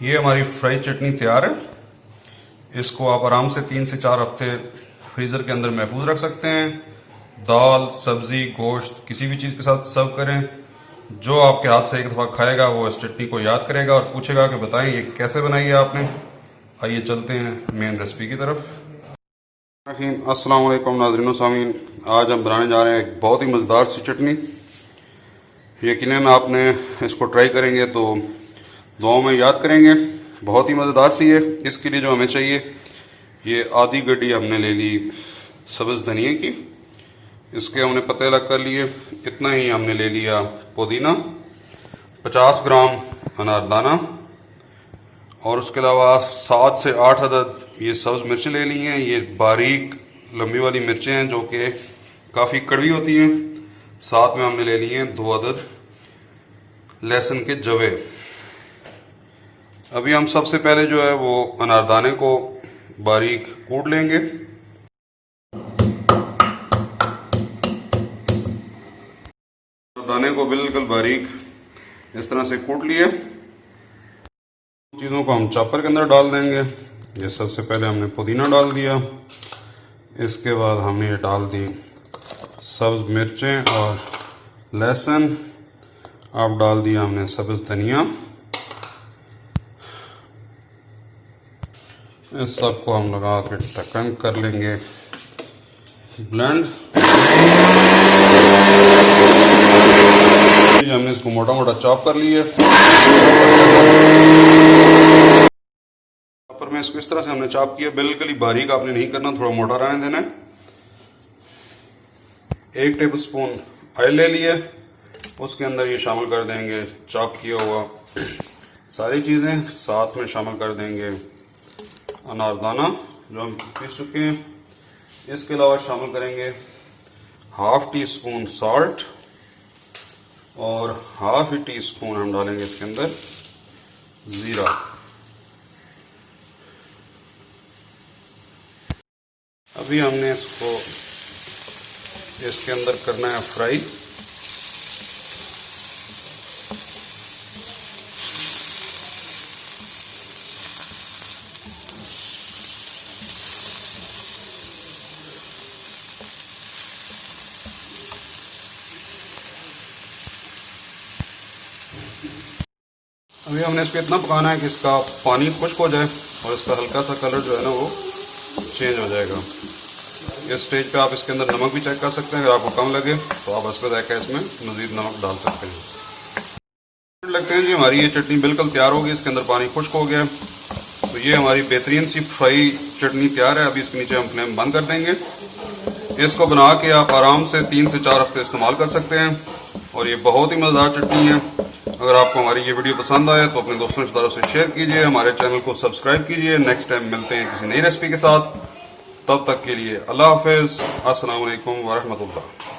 ये हमारी फ्राई चटनी तैयार है। इसको आप आराम से 3 से 4 हफ्ते फ्रीज़र के अंदर महफूज रख सकते हैं। दाल, सब्जी, गोश्त किसी भी चीज़ के साथ सर्व करें। जो आपके हाथ से एक दफ़ा खाएगा वो इस चटनी को याद करेगा और पूछेगा कि बताएं ये कैसे बनाई है आपने। आइए चलते हैं मेन रेसिपी की तरफ। अस्सलाम वालेकुम नाज़रीन व सामीन, आज हम बनाने जा रहे हैं एक बहुत ही मज़ेदार सी चटनी। यकीनन आपने इसको ट्राई करेंगे तो दुआओं में याद करेंगे। बहुत ही मज़ेदार सी है। इसके लिए जो हमें चाहिए, ये आधी गड्डी हमने ले ली सब्ज़ धनिया की, इसके हमने पत्ते अलग कर लिए। इतना ही हमने ले लिया पुदीना, 50 ग्राम अनारदाना और उसके अलावा 7 से 8 अदद ये सब्ज़ मिर्चें ले ली हैं। ये बारीक लंबी वाली मिर्चें हैं जो कि काफ़ी कड़वी होती हैं। साथ में हमने ले लिए हैं 2 अदद लहसुन के जवे। अभी हम सबसे पहले जो है वो अनारदाने को बारीक कूट लेंगे। दाने को बिल्कुल बारीक इस तरह से कूट लिए। चीज़ों को हम चॉपर के अंदर डाल देंगे। ये सबसे पहले हमने पुदीना डाल दिया, इसके बाद हमने ये डाल दी सब्ज़ मिर्चें और लहसुन। अब डाल दिया हमने सब्ज़ धनिया। इस सब को हम लगा के ढक्कन कर लेंगे ब्लेंड। हमने इसको मोटा मोटा चॉप कर लिया। पर मैं इसको इस तरह से हमने चॉप किया, बिल्कुल ही बारीक आपने नहीं करना, थोड़ा मोटा रहने देना है। 1 टेबलस्पून ऑयल ले लिए, उसके अंदर ये शामिल कर देंगे चॉप किया हुआ सारी चीज़ें। साथ में शामिल कर देंगे अनारदाना जो हम पीस चुके हैं। इसके अलावा शामिल करेंगे ½ टीस्पून सॉल्ट और ½ टीस्पून हम डालेंगे इसके अंदर ज़ीरा। अभी हमने इसको इसके अंदर करना है फ्राई। अभी हमने इसको इतना पकाना है कि इसका पानी खुश्क हो जाए और इसका हल्का सा कलर जो है ना वो चेंज हो जाएगा। इस स्टेज पे आप इसके अंदर नमक भी चेक कर सकते हैं। अगर आपको कम लगे तो आप इसको देख इसमें मज़ीद नमक डाल सकते हैं। लगते हैं जी हमारी ये चटनी बिल्कुल तैयार होगी, इसके अंदर पानी खुश्क हो गया। तो ये हमारी बेहतरीन सी फ्राई चटनी तैयार है। अभी इसके नीचे हम फ्लेम बंद कर देंगे। इसको बना के आप आराम से 3 से 4 हफ्ते इस्तेमाल कर सकते हैं और ये बहुत ही मज़ेदार चटनी है। अगर आपको हमारी ये वीडियो पसंद आए तो अपने दोस्तों रिश्तेदारों से शेयर कीजिए, हमारे चैनल को सब्सक्राइब कीजिए। नेक्स्ट टाइम मिलते हैं किसी नई रेसिपी के साथ। तब तक के लिए अल्लाह हाफिज़। अस्सलाम वालेकुम व रहमतुल्लाह।